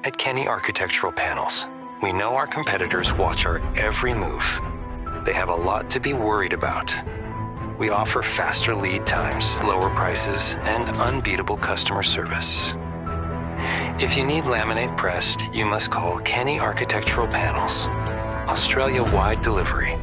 At Keni Architectural Panels, we know our competitors watch our every move. They have a lot to be worried about. We offer faster lead times, lower prices, and unbeatable customer service. If you need laminate pressed, you must call Keni Architectural Panels. Australia-wide delivery.